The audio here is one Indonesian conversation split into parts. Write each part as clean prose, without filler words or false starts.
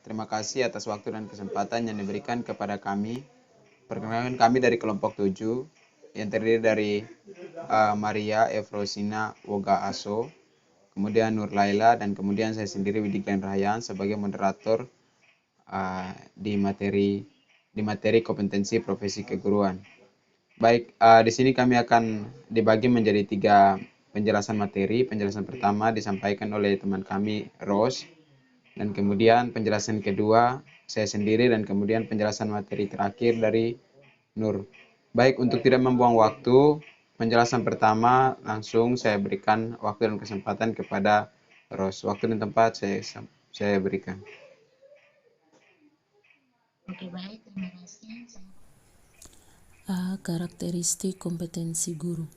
Terima kasih atas waktu dan kesempatan yang diberikan kepada kami. Perkenalkan, kami dari kelompok 7 yang terdiri dari Maria Efrosina Woga Aso, kemudian Nur Laila, dan kemudian saya sendiri Widi Glenn Rahyan sebagai moderator di materi kompetensi profesi keguruan. Baik, di sini kami akan dibagi menjadi 3 penjelasan materi. Penjelasan pertama disampaikan oleh teman kami, Rose, dan kemudian penjelasan kedua saya sendiri, dan kemudian penjelasan materi terakhir dari Nur. Baik, untuk tidak membuang waktu, penjelasan pertama langsung saya berikan waktu dan kesempatan kepada Rose. Waktu dan tempat saya berikan. Oke, baik, terima kasih. Karakteristik kompetensi guru.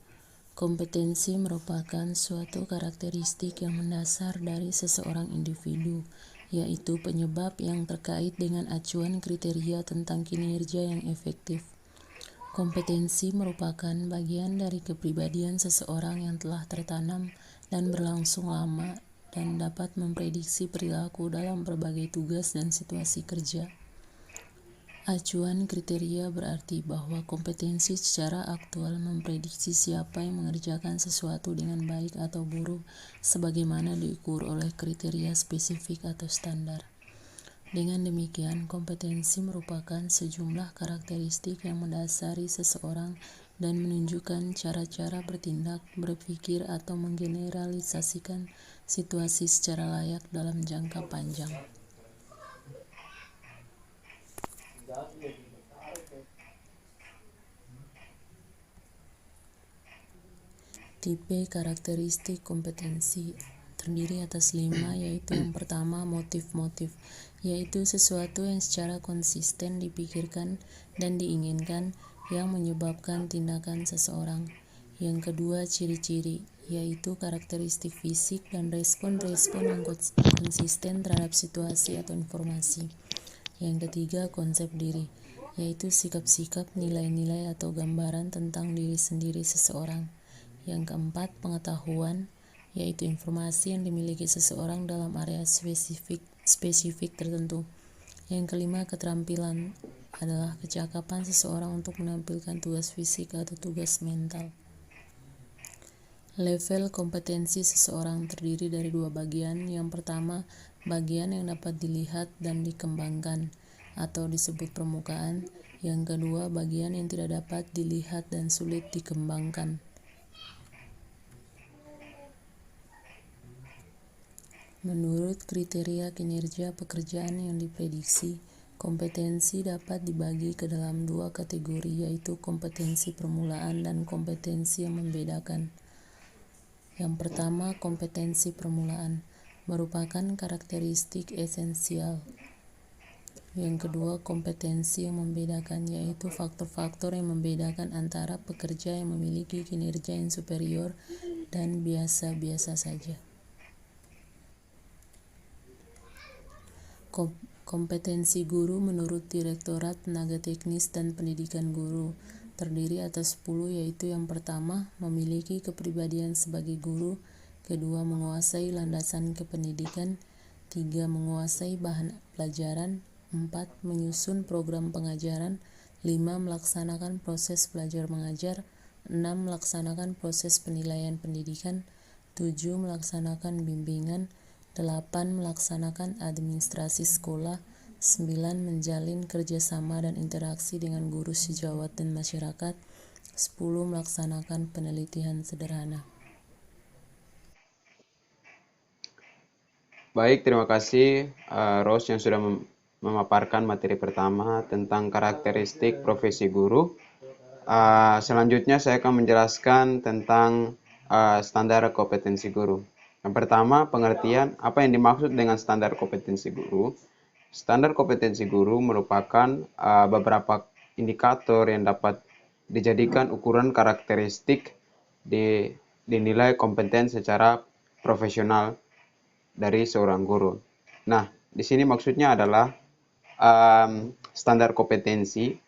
Kompetensi merupakan suatu karakteristik yang mendasar dari seseorang individu, yaitu penyebab yang terkait dengan acuan kriteria tentang kinerja yang efektif. Kompetensi merupakan bagian dari kepribadian seseorang yang telah tertanam dan berlangsung lama dan dapat memprediksi perilaku dalam berbagai tugas dan situasi kerja. Acuan kriteria berarti bahwa kompetensi secara aktual memprediksi siapa yang mengerjakan sesuatu dengan baik atau buruk sebagaimana diukur oleh kriteria spesifik atau standar. Dengan demikian, kompetensi merupakan sejumlah karakteristik yang mendasari seseorang dan menunjukkan cara-cara bertindak, berpikir, atau menggeneralisasikan situasi secara layak dalam jangka panjang. Tipe karakteristik kompetensi terdiri atas 5, yaitu yang pertama motif-motif, yaitu sesuatu yang secara konsisten dipikirkan dan diinginkan yang menyebabkan tindakan seseorang. Yang kedua ciri-ciri, yaitu karakteristik fisik dan respon-respon yang konsisten terhadap situasi atau informasi. Yang ketiga konsep diri, yaitu sikap-sikap, nilai-nilai atau gambaran tentang diri sendiri seseorang. Yang keempat, pengetahuan, yaitu informasi yang dimiliki seseorang dalam area spesifik tertentu. Yang kelima, keterampilan adalah kecakapan seseorang untuk menampilkan tugas fisik atau tugas mental. Level kompetensi seseorang terdiri dari 2 bagian. Yang pertama, bagian yang dapat dilihat dan dikembangkan atau disebut permukaan. Yang kedua, bagian yang tidak dapat dilihat dan sulit dikembangkan. Menurut kriteria kinerja pekerjaan yang diprediksi, kompetensi dapat dibagi ke dalam 2 kategori, yaitu kompetensi permulaan dan kompetensi yang membedakan. Yang pertama, kompetensi permulaan merupakan karakteristik esensial. Yang kedua, kompetensi yang membedakan, yaitu faktor-faktor yang membedakan antara pekerja yang memiliki kinerja yang superior dan biasa-biasa saja. Kompetensi guru menurut Direktorat Tenaga Teknis dan Pendidikan Guru terdiri atas 10, yaitu yang pertama, memiliki kepribadian sebagai guru, kedua, menguasai landasan kependidikan, 3, menguasai bahan pelajaran, 4, menyusun program pengajaran, 5, melaksanakan proses belajar mengajar, 6, melaksanakan proses penilaian pendidikan, 7, melaksanakan bimbingan, 8, melaksanakan administrasi sekolah, 9, menjalin kerjasama dan interaksi dengan guru sejawat dan masyarakat, 10, melaksanakan penelitian sederhana. Baik, terima kasih Rose yang sudah memaparkan materi pertama tentang karakteristik profesi guru. Selanjutnya saya akan menjelaskan tentang standar kompetensi guru. Yang pertama, pengertian apa yang dimaksud dengan standar kompetensi guru. Standar kompetensi guru merupakan beberapa indikator yang dapat dijadikan ukuran karakteristik dinilai kompeten secara profesional dari seorang guru. Nah, di sini maksudnya adalah standar kompetensi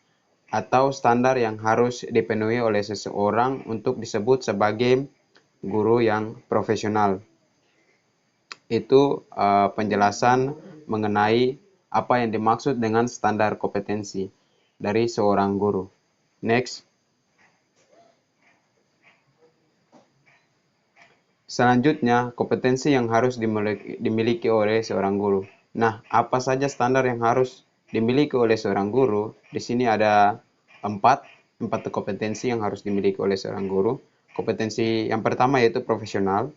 atau standar yang harus dipenuhi oleh seseorang untuk disebut sebagai guru yang profesional. Itu penjelasan mengenai apa yang dimaksud dengan standar kompetensi dari seorang guru. Next. Selanjutnya, kompetensi yang harus dimiliki oleh seorang guru. Nah, apa saja standar yang harus dimiliki oleh seorang guru? Di sini ada empat kompetensi yang harus dimiliki oleh seorang guru. Kompetensi yang pertama yaitu profesional,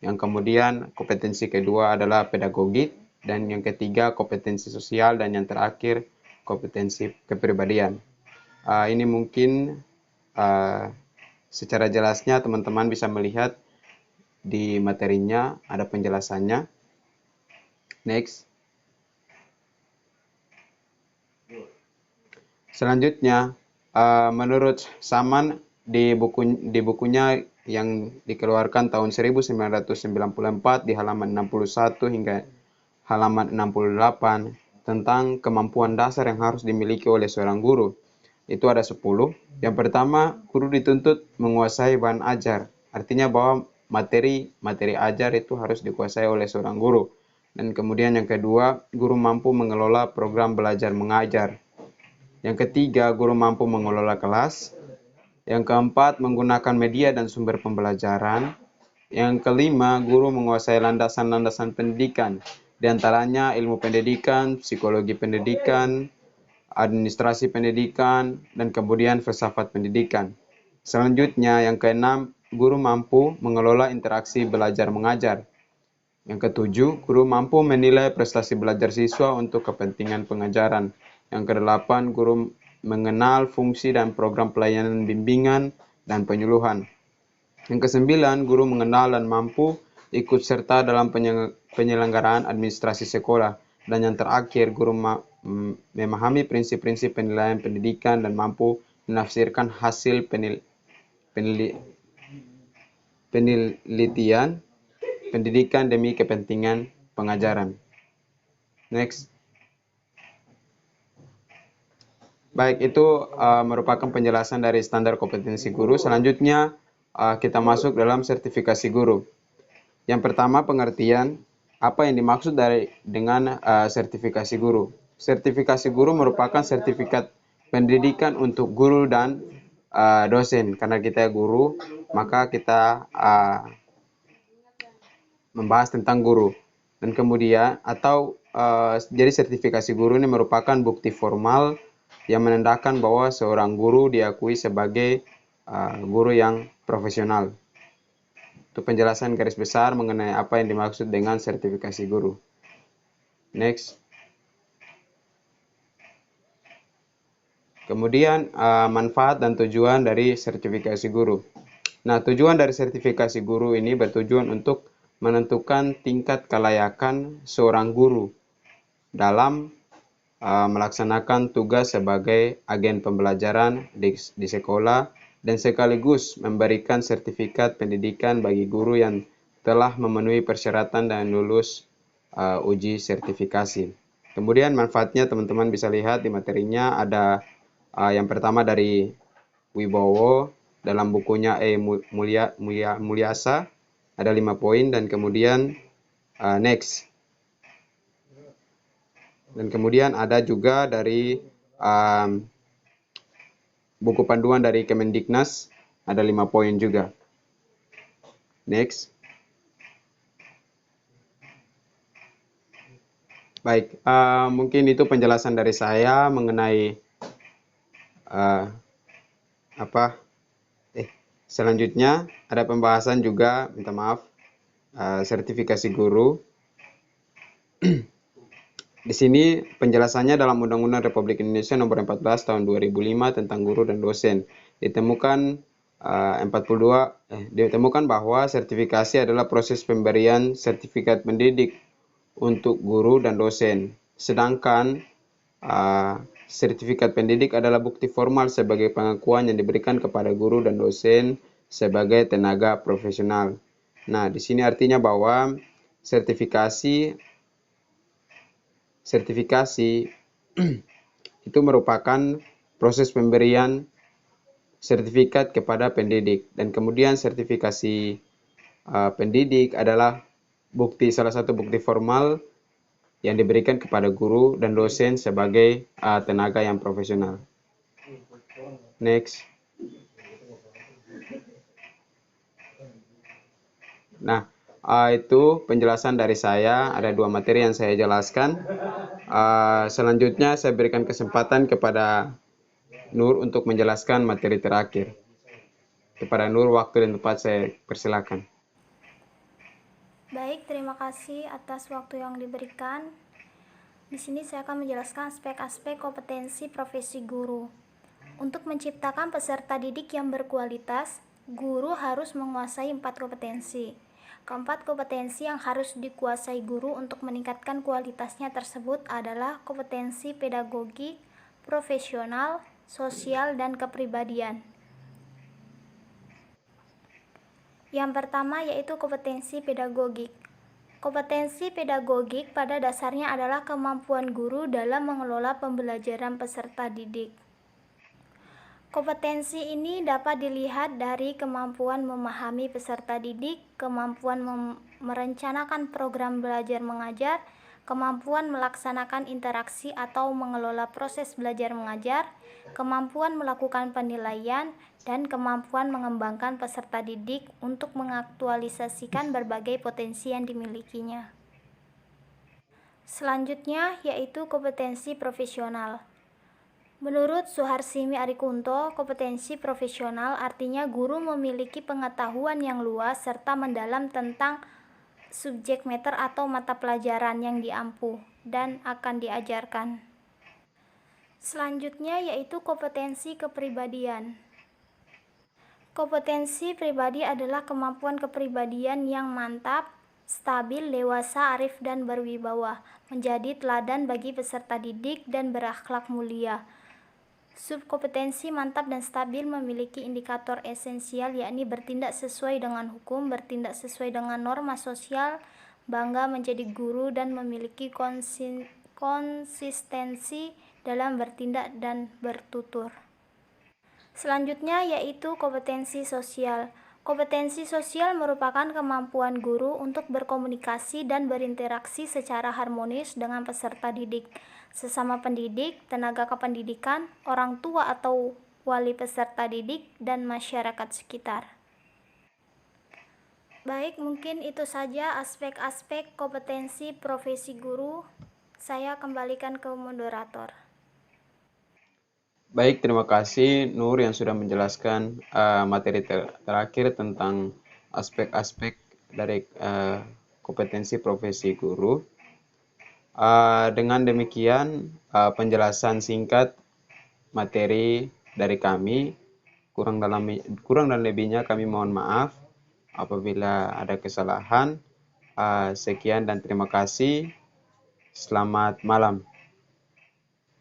yang kemudian kompetensi kedua adalah pedagogik, dan yang ketiga kompetensi sosial, dan yang terakhir kompetensi kepribadian. Ini mungkin secara jelasnya teman-teman bisa melihat di materinya, ada penjelasannya. Next. Selanjutnya, menurut Saman di bukunya yang dikeluarkan tahun 1994 di halaman 61 hingga halaman 68 tentang kemampuan dasar yang harus dimiliki oleh seorang guru. Itu ada 10. Yang pertama, guru dituntut menguasai bahan ajar. Artinya bahwa materi ajar itu harus dikuasai oleh seorang guru. Dan kemudian yang kedua, guru mampu mengelola program belajar mengajar. Yang ketiga, guru mampu mengelola kelas. Yang keempat, menggunakan media dan sumber pembelajaran. Yang kelima, guru menguasai landasan-landasan pendidikan, di antaranya ilmu pendidikan, psikologi pendidikan, administrasi pendidikan, dan kemudian filsafat pendidikan. Selanjutnya, yang keenam, guru mampu mengelola interaksi belajar mengajar. Yang ketujuh, guru mampu menilai prestasi belajar siswa untuk kepentingan pengajaran. Yang kedelapan, guru mengenal fungsi dan program pelayanan bimbingan dan penyuluhan. Yang kesembilan, guru mengenal dan mampu ikut serta dalam penyelenggaraan administrasi sekolah. Dan yang terakhir, guru memahami prinsip-prinsip penilaian pendidikan dan mampu menafsirkan hasil penelitian pendidikan demi kepentingan pengajaran. Next. Baik, itu merupakan penjelasan dari standar kompetensi guru. Selanjutnya kita masuk dalam sertifikasi guru. Yang pertama, pengertian apa yang dimaksud dengan sertifikasi guru. Sertifikasi guru merupakan sertifikat pendidikan untuk guru dan dosen. Karena kita guru, maka kita membahas tentang guru. Dan kemudian jadi sertifikasi guru ini merupakan bukti formal yang menandakan bahwa seorang guru diakui sebagai guru yang profesional. Itu penjelasan garis besar mengenai apa yang dimaksud dengan sertifikasi guru. Next. Kemudian manfaat dan tujuan dari sertifikasi guru. Nah, tujuan dari sertifikasi guru ini bertujuan untuk menentukan tingkat kelayakan seorang guru dalam melaksanakan tugas sebagai agen pembelajaran di sekolah dan sekaligus memberikan sertifikat pendidikan bagi guru yang telah memenuhi persyaratan dan lulus uji sertifikasi. Kemudian manfaatnya teman-teman bisa lihat di materinya, ada yang pertama dari Wibowo dalam bukunya Mulyasa, ada 5 poin, dan kemudian next. Dan kemudian ada juga dari buku panduan dari Kemendiknas, ada 5 poin juga. Next. Baik, mungkin itu penjelasan dari saya mengenai selanjutnya ada pembahasan juga, minta maaf, sertifikasi guru. Di sini penjelasannya dalam Undang-Undang Republik Indonesia Nomor 14 Tahun 2005 tentang guru dan dosen. Ditemukan bahwa sertifikasi adalah proses pemberian sertifikat pendidik untuk guru dan dosen. Sedangkan sertifikat pendidik adalah bukti formal sebagai pengakuan yang diberikan kepada guru dan dosen sebagai tenaga profesional. Nah, di sini artinya bahwa sertifikasi itu merupakan proses pemberian sertifikat kepada pendidik, dan kemudian sertifikasi pendidik adalah salah satu bukti formal yang diberikan kepada guru dan dosen sebagai tenaga yang profesional. Next. Nah, itu penjelasan dari saya. Ada 2 materi yang saya jelaskan. Selanjutnya saya berikan kesempatan kepada Nur untuk menjelaskan materi terakhir. Kepada Nur, waktu dan tempat saya persilakan. Baik, terima kasih atas waktu yang diberikan. Di sini saya akan menjelaskan aspek-aspek kompetensi profesi guru. Untuk menciptakan peserta didik yang berkualitas, guru harus menguasai 4 kompetensi. Keempat kompetensi yang harus dikuasai guru untuk meningkatkan kualitasnya tersebut adalah kompetensi pedagogik, profesional, sosial, dan kepribadian. Yang pertama yaitu kompetensi pedagogik. Kompetensi pedagogik pada dasarnya adalah kemampuan guru dalam mengelola pembelajaran peserta didik. Kompetensi ini dapat dilihat dari kemampuan memahami peserta didik, kemampuan merencanakan program belajar mengajar, kemampuan melaksanakan interaksi atau mengelola proses belajar mengajar, kemampuan melakukan penilaian, dan kemampuan mengembangkan peserta didik untuk mengaktualisasikan berbagai potensi yang dimilikinya. Selanjutnya yaitu kompetensi profesional. Menurut Suharsimi Arikunto, kompetensi profesional artinya guru memiliki pengetahuan yang luas serta mendalam tentang subjek matter atau mata pelajaran yang diampu dan akan diajarkan. Selanjutnya yaitu kompetensi kepribadian. Kompetensi pribadi adalah kemampuan kepribadian yang mantap, stabil, dewasa, arif, dan berwibawa, menjadi teladan bagi peserta didik dan berakhlak mulia. Subkompetensi mantap dan stabil memiliki indikator esensial yakni bertindak sesuai dengan hukum, bertindak sesuai dengan norma sosial, bangga menjadi guru, dan memiliki konsistensi dalam bertindak dan bertutur. Selanjutnya yaitu kompetensi sosial. Kompetensi sosial merupakan kemampuan guru untuk berkomunikasi dan berinteraksi secara harmonis dengan peserta didik, sesama pendidik, tenaga kependidikan, orang tua atau wali peserta didik, dan masyarakat sekitar. Baik, mungkin itu saja aspek-aspek kompetensi profesi guru. Saya kembalikan ke moderator. Baik, terima kasih Nur yang sudah menjelaskan materi terakhir tentang aspek-aspek dari kompetensi profesi guru. Dengan demikian penjelasan singkat materi dari kami, kurang dan lebihnya kami mohon maaf apabila ada kesalahan. Sekian dan terima kasih. Selamat malam.